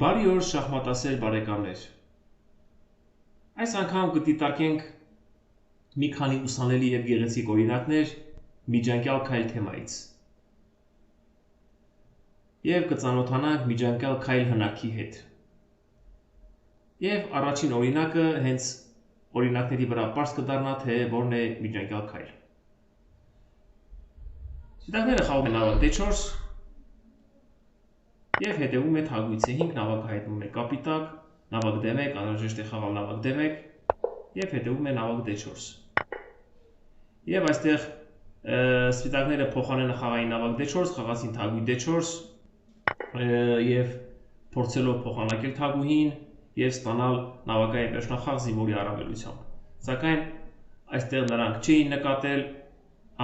Բարի օր շախմատասեր բարեկամներ։ Այս անգամ կդիտարկենք մի քանի ուսանելի և գեղեցիկ օրինակներ միջանկյալ քայլ թեմայից և կծանոթանանք միջանկյալ քայլ հնարքի հետ։ Եվ առաջին օրինակը հենց օրինակների վրա պարզ կդառնա, թե որն է միջանկյալ քայլ։ Սպիտակները խաղում են նավակ D4 և հետևում է թագուհիցե 5, նավակը հայտնվում է կապի տակ, նավակ D1, անհրաժեշտ է խաղալ նավակ D1 և հետևում է նավակ D4։ Եվ այստեղ սպիտակները փոխարենը խաղային նավակ D4, խաղացին թագուհի D4 և փորձելով փոխանակել թագուհին և ստանալ նավակային վերջնախաղ զինվորի առավելությամբ։ Սակայն այստեղ նրանք չէին նկատել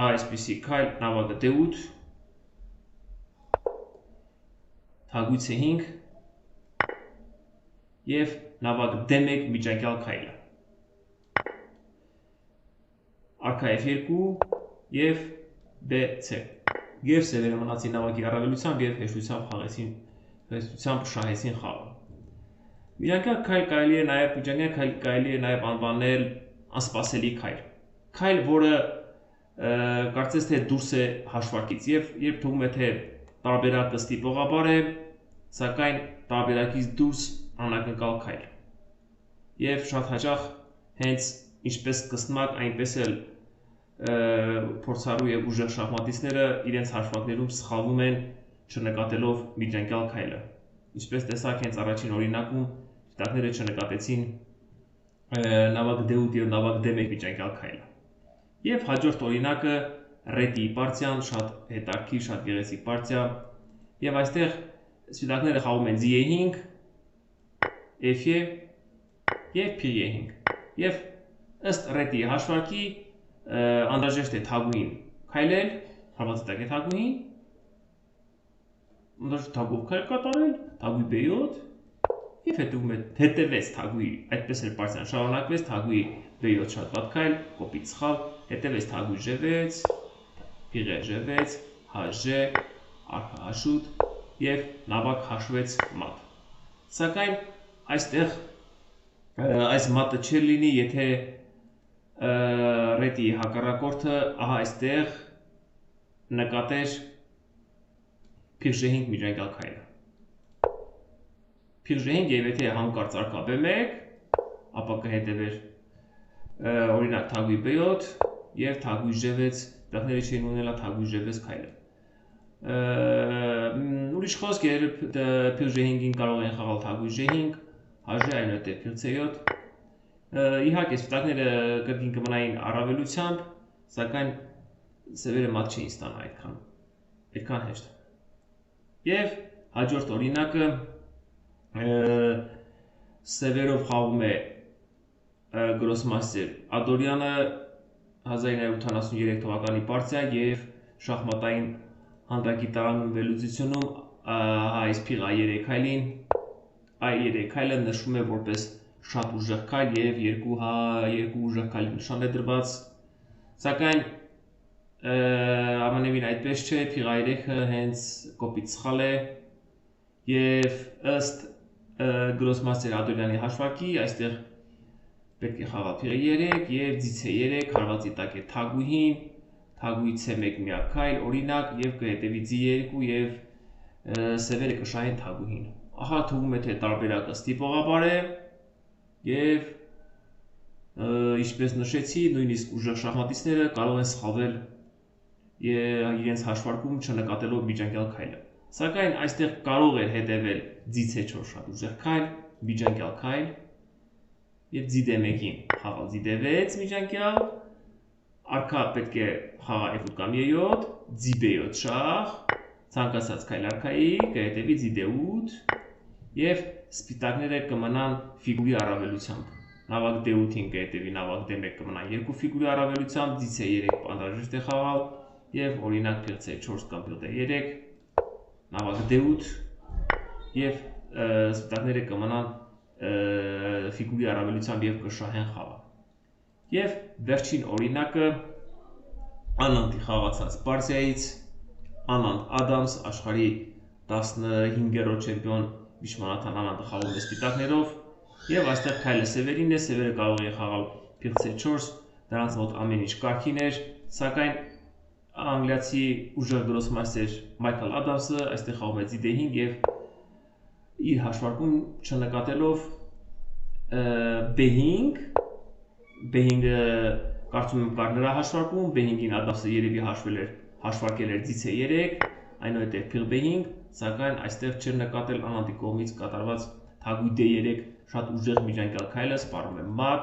այսպիսի քայլ նավակը D8, թագուհի C5 և նավակ D1 միջանկյալ քայլը։ Արքա F2 և BC։ Եվ սևերը մնացին նավակի առավելությամբ և հեշտությամբ շահեցին խաղը։ Միջանկյալ քայլ կարելի է նաև անվանել անսպասելի քայլ։ Քայլ, որը կարծես թե դուրս է հաշվարկից և երբ թվում է, թե տարբերակը ստիպողաբար է, սակայն տարբերակից դուրս անակնկալ քայլ։ Եվ շատ հաճախ հենց ինչպես սկսնակ, այնպես էլ փորձառու և ուժեղ շախմատիստները իրենց հաշվարկներում սխալվում են չնկատելով միջանկյալ քայլը։ Ինչպես տեսակ հենց առաջին օրինակում սպիտակները չնկատեցին նավակ D8 և նավակ D1 միջանկյալ քայլը։ Եվ հաջորդ օրինակը ռետի պարտիան, շատ հետաքրքիր, շատ գեղեցիկ պարտիա։ Եվ այստեղ սպիտակները խաղում են G5, F և P5։ Եվ ըստ ռետի հաշվարկի անհրաժեշտ է թագուհին քայլել, հարվածի տակ է թագուհին, անհրաժեշտ թագուհով քայլ կատարել, թագուհի B7 և հետևեց թագուհի, այդպես էլ պարտիան շարունակվեց, թագուհի B7 շատ վատ քայլ, կոպիտ սխալ, հետևեց թագուհի G6, փիղ G6, HG, արքա H8 և նավակ հաշվեց մատ։ Սակայն այստեղ այս մատը չէր լինի, եթե ռետի հակառակորդը ահա այստեղ նկատեր փիղ G5 միջանկյալ քայլը։ Փիղ G5 և եթե հանկարծ արքա B1, ապա կհետևեր օրինակ թագուհի B7 և թագուհի G6, սպիտակները չէին ունենա թագուհի G6 քայլը։ Ուրիշ խոսք, երբ փիղ G5-ին կարող են խաղալ թագուհի G5, HG, այնուհետև փիղ C7։ Իհարկե սպիտակները կրկին կմնային առավելությամբ, սակայն սևերը մատ չէին ստանա այդքան հեշտ։ Եվ հաջորդ օրինակը սևերով խաղում է գրոսմաստեր Ադորյանը 1983 թվականի պարտիա և շախմատային հանդակի վերլուծությունում այս փիղ A3 քայլին, A3 քայլը նշվում է որպես շատ ուժեղ քայլ և երկու ուժեղ քայլի նշան է դրված, սակայն ամենևին այդպես չէ, փիղ A3-ը հենց կոպիտ սխալ է և ըստ գրոսմաստեր Ադորյանի հաշվարկի այստեղ պետք է խաղալ փիղ E3 և ձի C3, հարվածի տակ է թագուհին, թագուհի C1 միակ քայլ, օրինակ, և կհետևի G2 և սևերը կշահեն թագուհին։ Ահա թվում է, թե տարբերակը ստիպողաբար է և ինչպես նշեցի, նույնիսկ ուժեղ շախմատիստները կարող են սխալվել իրենց հաշվարկում չնկատելով միջանկյալ քայլը։ Սակայն այստեղ կարող է հետևել G4 շատ ուժեղ քայլ, միջանկյալ քայլ և G1-ին խաղալ G6 միջանկյալ, արքա պետք է խաղա F8 կամ E7, G7 շահ, ցանկացած քայլ արքայի, կհետևի G8 և սպիտակները կմնան ֆիգուրի առավելությամբ։ Նավակ D8-ին կհետևի նավակ D1 կմնան երկու ֆիգուրի առավելությամբ, G3 անհրաժեշտ է խաղալ և օրինակ փիղ C4 կամ փիղ D3, նավակ D8 և սպիտակները կմնան ֆիգուրի առավելությամբ և կշահեն խաղը։ Եվ վերջին օրինակը Անանդի խաղացած պարտիայից, Անանդ Ադամս, աշխարհի 15-րդ չեմպիոն Բիշմանաթան Անանդը խաղում է սպիտակներով եւ այստեղ քայլը Սևերին է, Սևերը կարող է խաղալ փիղ C4, դրանց մոտ ամեն ինչ կարգին էր, սակայն անգլիացի ուժեղ գրոսմայստեր Մայքլ Ադամսը այստեղ խաղում է D5 եւ իր հաշվարկում չնկատելով B5-ը կարծում եմ կար նրա հաշվարկում, B5-ին Ադամսը երևի հաշվարկել էր D3, այնուհետև փիղ B5, սակայն այստեղ չէր նկատել Անանդի կողմից կատարված թագուհի D3 շատ ուժեղ միջանկյալ քայլը, սպառում է մատ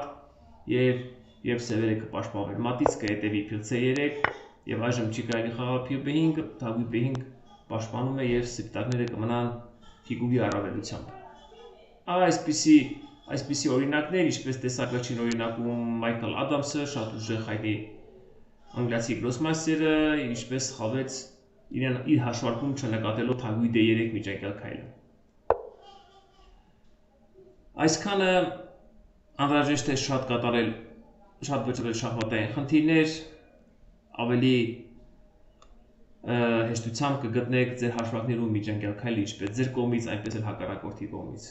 եւ Սևերը կպաշտպանվի մատից, կհետևի փիղ C3 եւ այժմ չի կարելի խաղալ փիղ B5, թագուհի B5 պաշտպանում է եւ սպիտակները կմնան ֆիգուրի առավելությամբ։ Այսպիսի օրինակներ, ինչպես տեսակ վերջին օրինակում Մայքլ Ադամսը, շատ ուժեղ հայտնի անգլիացի գրոսմայստերը, ինչպես խաղեց իր հաշվարկում չնկատելով թագուհի D3 միջանկյալ քայլը։ Այսքանը անհրաժեշտ է շատ կատարել, շատ վճռել շախմատային խնդիրներ, ավելի հեշտությամբ կգտնեք ձեր հաշվարկներում միջանկյալ քայլը ինչպես ձեր կողմից, այնպես էլ հակառակորդի կողմից։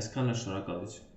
Այսքանը, շնորհակալություն։